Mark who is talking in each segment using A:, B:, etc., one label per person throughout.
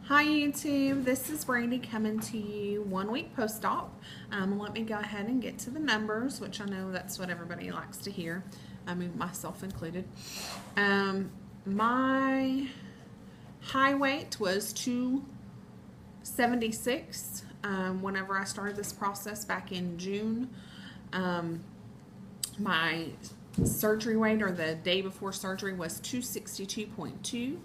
A: Hi YouTube, this is Brandy coming to you 1 week post-op. Let me go ahead and get to the numbers, which I know that's what everybody likes to hear, I mean myself included. My high weight was 276 whenever I started this process back in June. My surgery weight, or the day before surgery, was 262.2,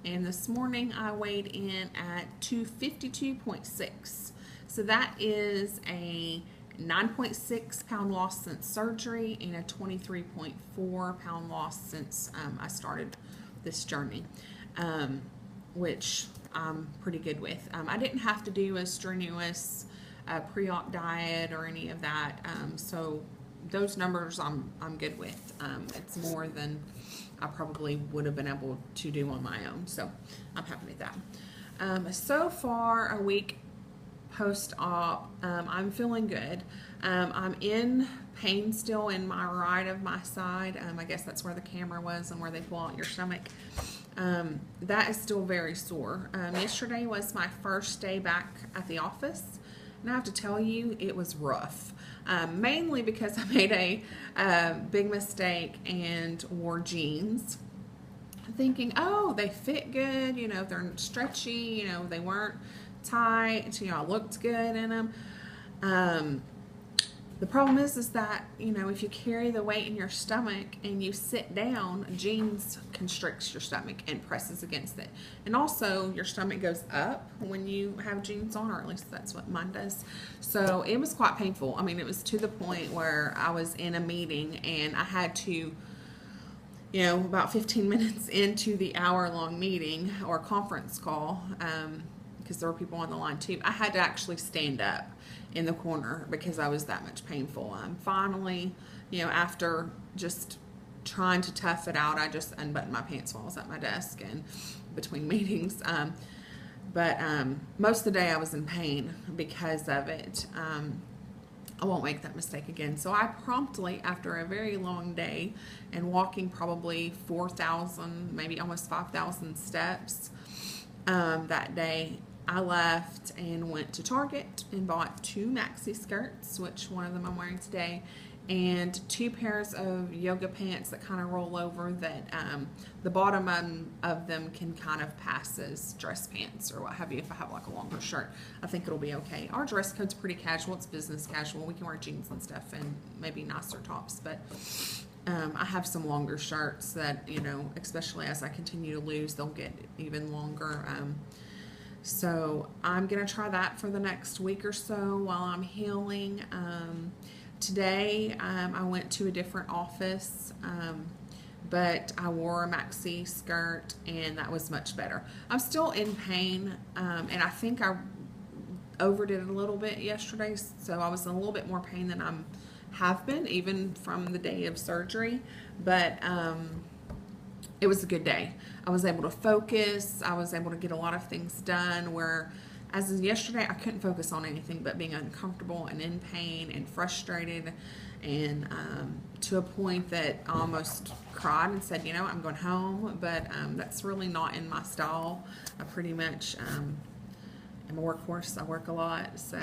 A: and this morning I weighed in at 252.6. So that is a 9.6 pound loss since surgery and a 23.4 pound loss since I started this journey, which I'm pretty good with. I didn't have to do a strenuous pre-op diet or any of that, so those numbers I'm good with. It's more than I probably would have been able to do on my own, so I'm happy with that. So far, a week post-op, I'm feeling good. I'm in pain still in my right of my side. I guess that's where the camera was and where they pull out your stomach. That is still very sore. Yesterday was my first day back at the office, and I have to tell you, it was rough. Mainly because I made a big mistake and wore jeans, thinking, oh, they fit good, you know, they're stretchy, you know, they weren't tight, you know, I looked good in them. The problem is that, you know, if you carry the weight in your stomach and you sit down, jeans constricts your stomach and presses against it. And also your stomach goes up when you have jeans on, or at least that's what mine does. So it was quite painful. I mean, it was to the point where I was in a meeting and I had to, you know, about 15 minutes into the hour-long meeting or conference call, because there were people on the line too, I had to actually stand up in the corner because I was that much painful. Finally, you know, after just trying to tough it out, I just unbuttoned my pants while I was at my desk and between meetings. But most of the day I was in pain because of it. I won't make that mistake again. So I promptly, after a very long day and walking probably 4,000, maybe almost 5,000 steps that day, I left and went to Target and bought 2 maxi skirts, which one of them I'm wearing today, and 2 pairs of yoga pants that kind of roll over, that the bottom of them can kind of pass as dress pants or what have you if I have like a longer shirt. I think it'll be okay. Our dress code's pretty casual. It's business casual. We can wear jeans and stuff and maybe nicer tops, but I have some longer shirts that, you know, especially as I continue to lose, they'll get even longer. So I'm going to try that for the next week or so while I'm healing. Today I went to a different office, but I wore a maxi skirt and that was much better. I'm still in pain, and I think I overdid it a little bit yesterday, so I was in a little bit more pain than I have been even from the day of surgery, but it was a good day. I was able to focus. I was able to get a lot of things done, where as of yesterday, I couldn't focus on anything but being uncomfortable and in pain and frustrated, and to a point that I almost cried and said, you know, I'm going home, but that's really not in my style. I pretty much am a workhorse. I work a lot, so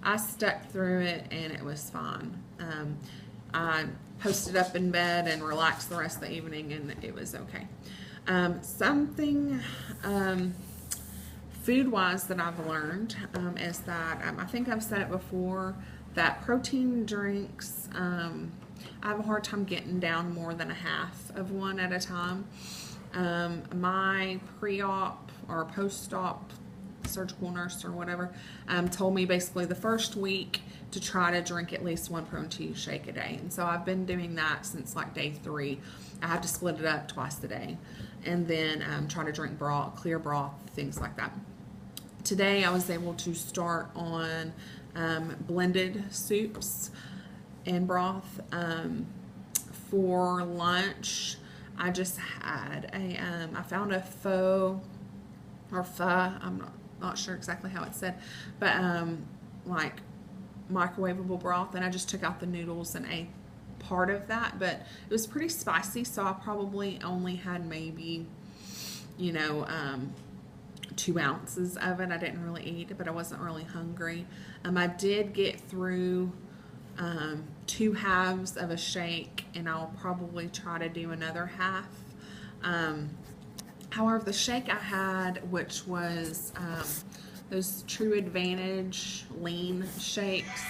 A: I stuck through it and it was fine. I posted up in bed and relaxed the rest of the evening, and it was okay. Something food-wise that I've learned is that, I think I've said it before, that protein drinks, I have a hard time getting down more than a half of one at a time. My pre-op or post-op surgical nurse or whatever told me basically the first week to try to drink at least 1 protein shake a day, and so I've been doing that since like day 3. I have to split it up twice a day, and then try to drink broth, clear broth, things like that. Today I was able to start on blended soups and broth. For lunch, I just had I found a pho or pho, I'm not sure exactly how it's said, but like microwavable broth, and I just took out the noodles and ate part of that, but it was pretty spicy, so I probably only had maybe, you know, 2 ounces of it. I didn't really eat it, but I wasn't really hungry. I did get through 2 halves of a shake, and I'll probably try to do another half. However, the shake I had, which was those True Advantage lean shakes,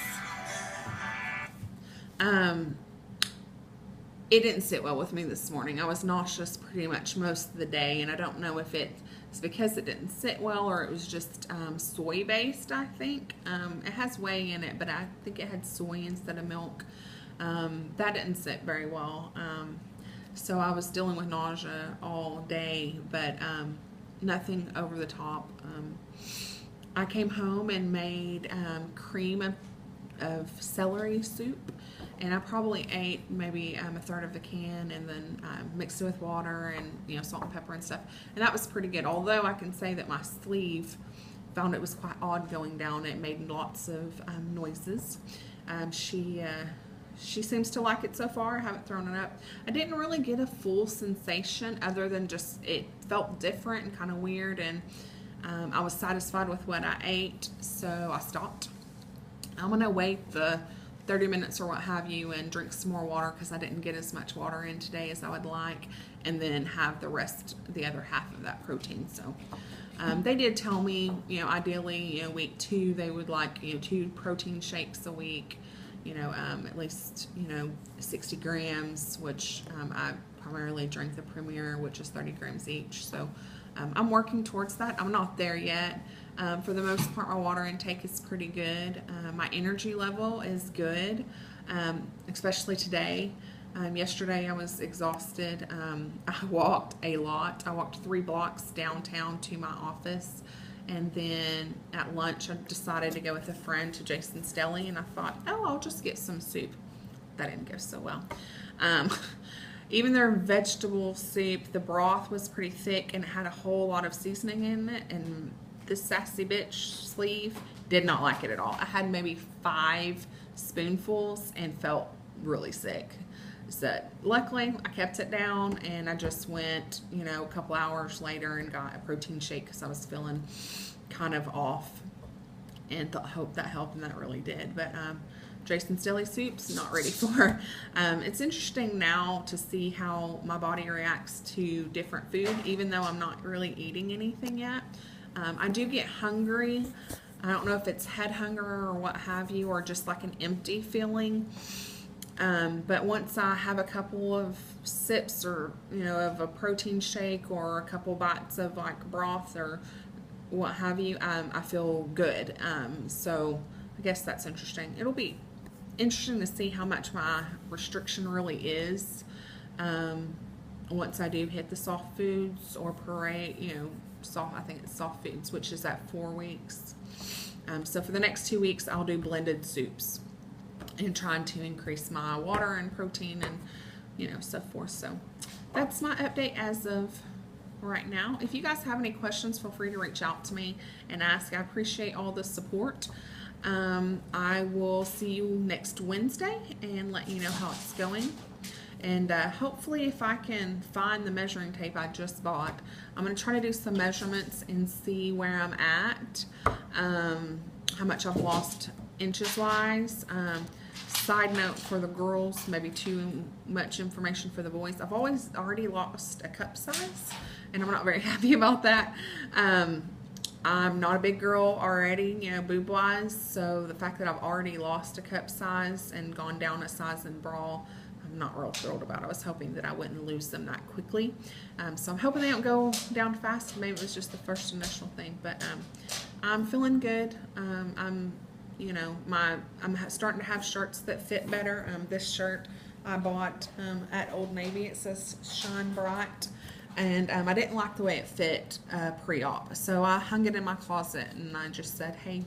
A: it didn't sit well with me this morning. I was nauseous pretty much most of the day, and I don't know if it's because it didn't sit well or it was just soy based, I think. It has whey in it, but I think it had soy instead of milk. That didn't sit very well. So I was dealing with nausea all day, but nothing over the top. I came home and made cream of celery soup, and I probably ate maybe a third of the can, and then mixed it with water and salt and pepper and stuff, and that was pretty good. Although I can say that my sleeve found it was quite odd going down. It made lots of noises. She seems to like it so far. I haven't thrown it up. I didn't really get a full sensation other than just it felt different and kind of weird, and I was satisfied with what I ate, so I stopped. I'm going to wait the 30 minutes or what have you and drink some more water because I didn't get as much water in today as I would like, and then have the other half of that protein. So they did tell me, ideally, week 2, they would like, 2 protein shakes a week, at least, 60 grams, which I primarily drink the Premier, which is 30 grams each. So I'm working towards that. I'm not there yet. For the most part, my water intake is pretty good. My energy level is good, especially today. Yesterday I was exhausted. I walked a lot. I walked 3 blocks downtown to my office, and then at lunch I decided to go with a friend to Jason's Deli, and I thought, I'll just get some soup. That didn't go so well. Even their vegetable soup, the broth was pretty thick and had a whole lot of seasoning in it, and this sassy bitch sleeve did not like it at all. I had maybe 5 spoonfuls and felt really sick. So luckily I kept it down, and I just went, a couple hours later and got a protein shake because I was feeling kind of off, and hope that helped, and that really did. But Jason's Deli soup's not ready for. It's interesting now to see how my body reacts to different food, even though I'm not really eating anything yet. I do get hungry. I don't know if it's head hunger or what have you, or just like an empty feeling. But once I have a couple of sips or, of a protein shake or a couple bites of like broth or what have you, I feel good. So I guess that's interesting. It'll be interesting to see how much my restriction really is. Once I do hit the soft foods or puree, I think it's soft foods, which is at 4 weeks. So for the next 2 weeks, I'll do blended soups and trying to increase my water and protein and, so forth. So that's my update as of right now. If you guys have any questions, feel free to reach out to me and ask. I appreciate all the support. I will see you next Wednesday and let you know how it's going. And hopefully if I can find the measuring tape I just bought, I'm going to try to do some measurements and see where I'm at, how much I've lost inches wise. Side note for the girls, maybe too much information for the boys. I've already lost a cup size, and I'm not very happy about that. I'm not a big girl already, boob wise, so the fact that I've already lost a cup size and gone down a size in bra, I'm not real thrilled about. I was hoping that I wouldn't lose them that quickly. So I'm hoping they don't go down fast. Maybe it was just the first initial thing, but I'm feeling good. I'm starting to have shirts that fit better. This shirt I bought at Old Navy. It says Shine Bright. And I didn't like the way it fit pre-op. So I hung it in my closet, and I just said, hey,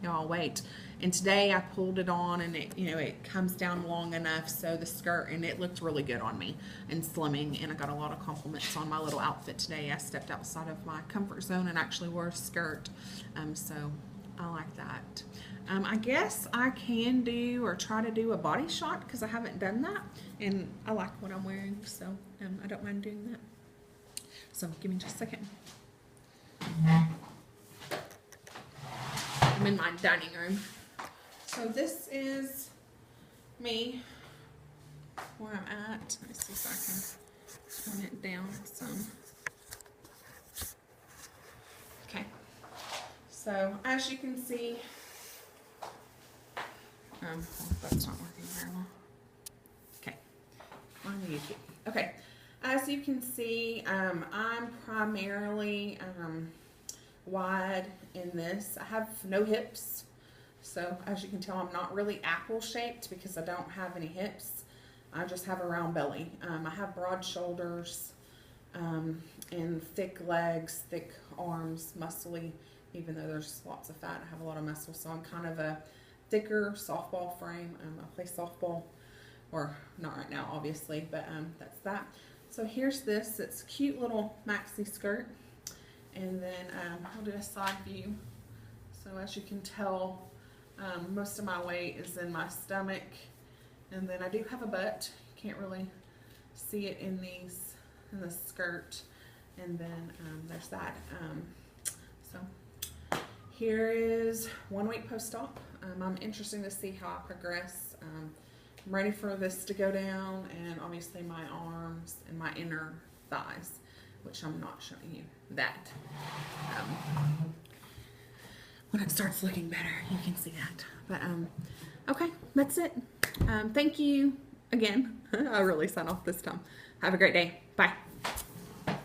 A: I'll wait. And today I pulled it on, and it comes down long enough so the skirt, and it looked really good on me and slimming, and I got a lot of compliments on my little outfit today. I stepped outside of my comfort zone and actually wore a skirt. So I like that. I guess I can do or try to do a body shot because I haven't done that, and I like what I'm wearing, so I don't mind doing that. So give me just a second. I'm in my dining room. So this is me, where I'm at. Let me see if I can turn it down some. Okay. So as you can see, that's not working very well. Okay. On YouTube. Okay. As you can see, I'm primarily wide in this. I have no hips. So as you can tell, I'm not really apple shaped because I don't have any hips. I just have a round belly. I have broad shoulders and thick legs, thick arms, muscly, even though there's lots of fat. I have a lot of muscle, so I'm kind of a thicker softball frame. I play softball, or not right now, obviously, but that's that. So here's this. It's a cute little maxi skirt. And then I'll do a side view. So as you can tell, most of my weight is in my stomach. And then I do have a butt. You can't really see it in the skirt. And then there's that. So here is 1 week post-op. I'm interested to see how I progress. I'm ready for this to go down, and obviously my arms and my inner thighs, which I'm not showing you that. When it starts looking better, you can see that. But okay, that's it. Thank you again. I really signed off this time. Have a great day. Bye.